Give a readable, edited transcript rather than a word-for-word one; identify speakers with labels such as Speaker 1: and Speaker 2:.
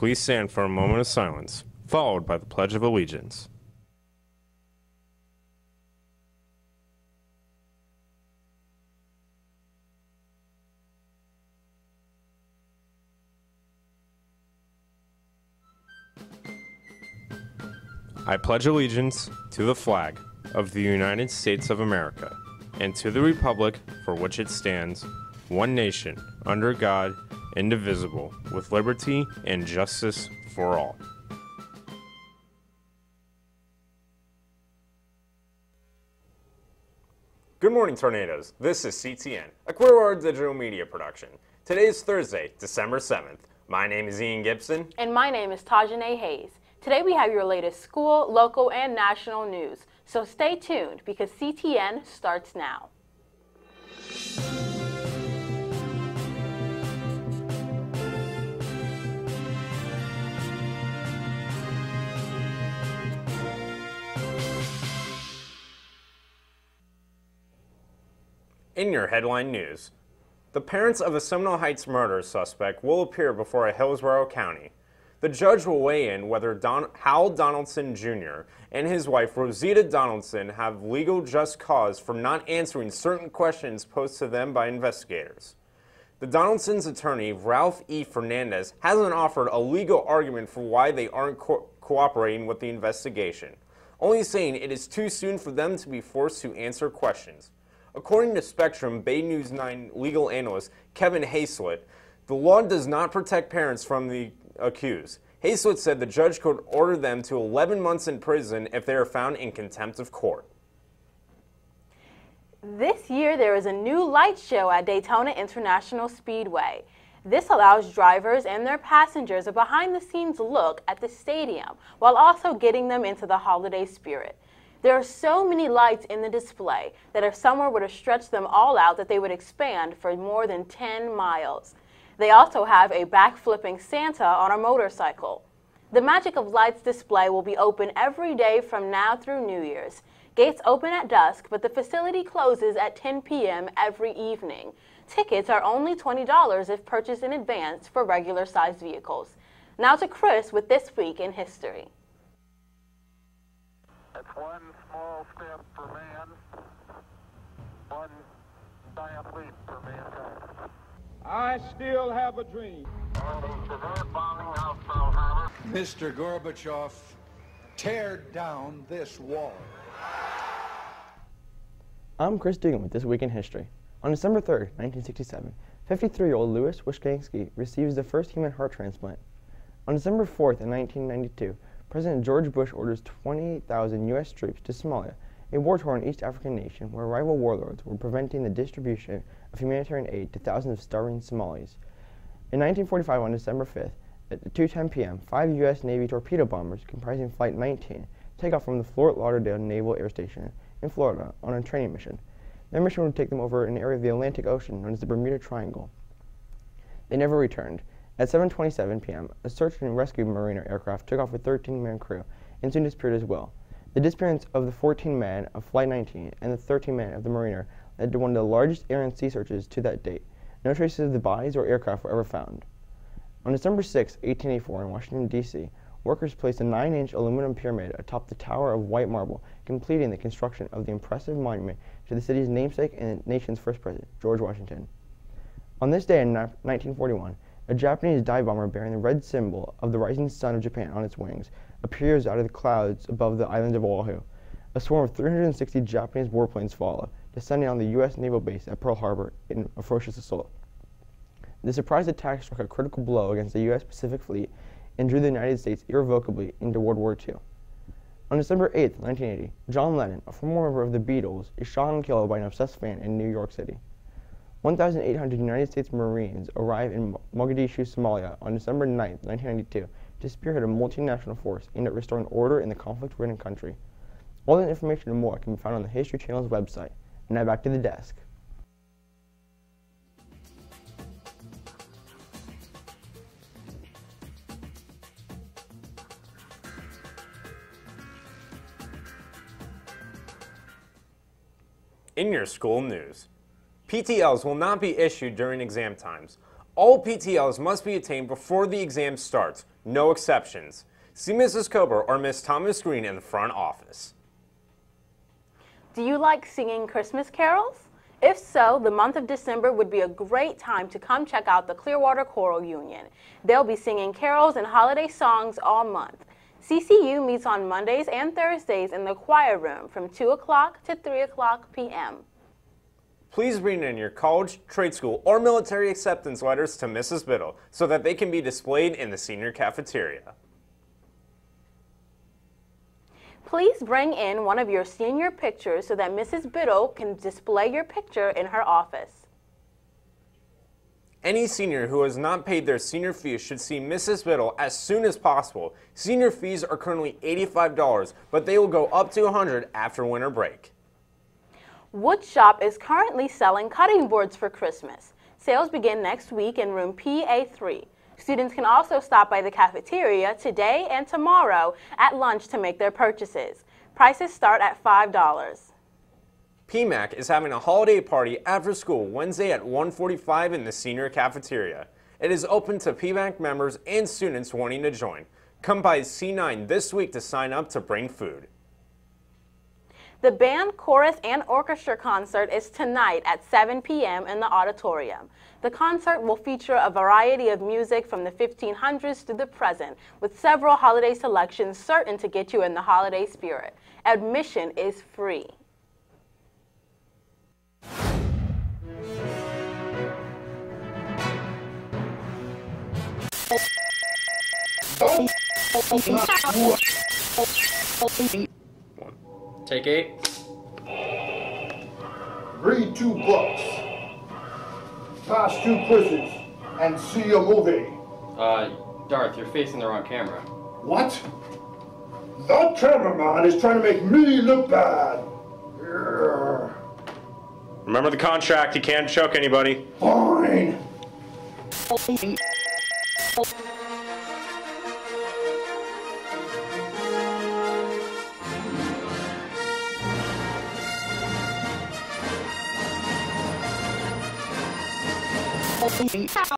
Speaker 1: Please stand for a moment of silence, followed by the Pledge of Allegiance. I pledge allegiance to the flag of the United States of America and to the republic for which it stands, one nation, under God, indivisible, with liberty and justice for all. Good morning, Tornadoes. This is CTN, a Clearwater digital media production. Today is Thursday, December 7th. My name is Ian Gibson.
Speaker 2: And my name is Tajane Hayes. Today we have your latest school, local, and national news. So stay tuned because CTN starts now.
Speaker 1: In your headline news, the parents of the Seminole Heights murder suspect will appear before a Hillsborough County. The judge will weigh in whether Hal Donaldson Jr. and his wife Rosita Donaldson have legal just cause for not answering certain questions posed to them by investigators. The Donaldsons' attorney, Ralph E. Fernandez, hasn't offered a legal argument for why they aren't cooperating with the investigation, only saying it is too soon for them to be forced to answer questions. According to Spectrum Bay News 9 legal analyst Kevin Hayslett, the law does not protect parents from the accused. Hayslett said the judge could order them to 11 months in prison if they are found in contempt of court.
Speaker 2: This year there is a new light show at Daytona International Speedway. This allows drivers and their passengers a behind-the-scenes look at the stadium while also getting them into the holiday spirit. There are so many lights in the display that if someone were to stretch them all out that they would expand for more than 10 miles. They also have a back-flipping Santa on a motorcycle. The Magic of Lights display will be open every day from now through New Year's. Gates open at dusk, but the facility closes at 10 p.m. every evening. Tickets are only $20 if purchased in advance for regular-sized vehicles. Now to Chris with This Week in History.
Speaker 3: It's one small step for man, one giant leap for mankind.
Speaker 4: I still have a dream.
Speaker 5: Mr. Gorbachev, tear down this wall.
Speaker 6: I'm Chris Dugan with This Week in History. On December 3rd, 1967, 53-year-old Louis Wishkansky receives the first human heart transplant. On December 4th, in 1992, President George Bush orders 28,000 U.S. troops to Somalia, a war-torn East African nation where rival warlords were preventing the distribution of humanitarian aid to thousands of starving Somalis. In 1945, on December 5th, at 2:10 p.m., 5 U.S. Navy torpedo bombers comprising Flight 19 take off from the Fort Lauderdale Naval Air Station in Florida on a training mission. Their mission would take them over an area of the Atlantic Ocean known as the Bermuda Triangle. They never returned. At 7:27 p.m., a search and rescue Mariner aircraft took off with 13-man crew and soon disappeared as well. The disappearance of the 14 men of Flight 19 and the 13 men of the Mariner led to one of the largest air and sea searches to that date. No traces of the bodies or aircraft were ever found. On December 6, 1884, in Washington, D.C., workers placed a 9-inch aluminum pyramid atop the Tower of White Marble, completing the construction of the impressive monument to the city's namesake and the nation's first president, George Washington. On this day in 1941, a Japanese dive bomber bearing the red symbol of the rising sun of Japan on its wings appears out of the clouds above the island of Oahu. A swarm of 360 Japanese warplanes follow, descending on the U.S. naval base at Pearl Harbor in a ferocious assault. The surprise attack struck a critical blow against the U.S. Pacific Fleet and drew the United States irrevocably into World War II. On December 8, 1980, John Lennon, a former member of the Beatles, is shot and killed by an obsessed fan in New York City. 1,800 United States Marines arrive in Mogadishu, Somalia on December 9, 1992 to spearhead a multinational force aimed at restoring order in the conflict-ridden country. All that information and more can be found on the History Channel's website. And now back to the desk.
Speaker 1: In your school news, PTLs will not be issued during exam times. All PTLs must be attained before the exam starts, no exceptions. See Mrs. Kober or Miss Thomas Green in the front office.
Speaker 2: Do you like singing Christmas carols? If so, the month of December would be a great time to come check out the Clearwater Choral Union. They'll be singing carols and holiday songs all month. CCU meets on Mondays and Thursdays in the choir room from 2 o'clock to 3 o'clock p.m.
Speaker 1: Please bring in your college, trade school, or military acceptance letters to Mrs. Biddle so that they can be displayed in the senior cafeteria.
Speaker 2: Please bring in one of your senior pictures so that Mrs. Biddle can display your picture in her office.
Speaker 1: Any senior who has not paid their senior fees should see Mrs. Biddle as soon as possible. Senior fees are currently $85, but they will go up to $100 after winter break.
Speaker 2: Woodshop is currently selling cutting boards for Christmas. Sales begin next week in room PA3. Students can also stop by the cafeteria today and tomorrow at lunch to make their purchases. Prices start at $5.
Speaker 1: PMAC is having a holiday party after school Wednesday at 1:45 in the senior cafeteria. It is open to PMAC members and students wanting to join. Come by C9 this week to sign up to bring food.
Speaker 2: The band, chorus, and orchestra concert is tonight at 7 p.m. in the auditorium. The concert will feature a variety of music from the 1500s to the present, with several holiday selections certain to get you in the holiday spirit. Admission is free.
Speaker 7: Take 8.
Speaker 5: Read 2 books, pass 2 quizzes, and see a movie.
Speaker 7: Darth, you're facing the wrong camera.
Speaker 5: What? That cameraman is trying to make me look bad. Urgh.
Speaker 1: Remember the contract, you can't choke anybody.
Speaker 5: Fine.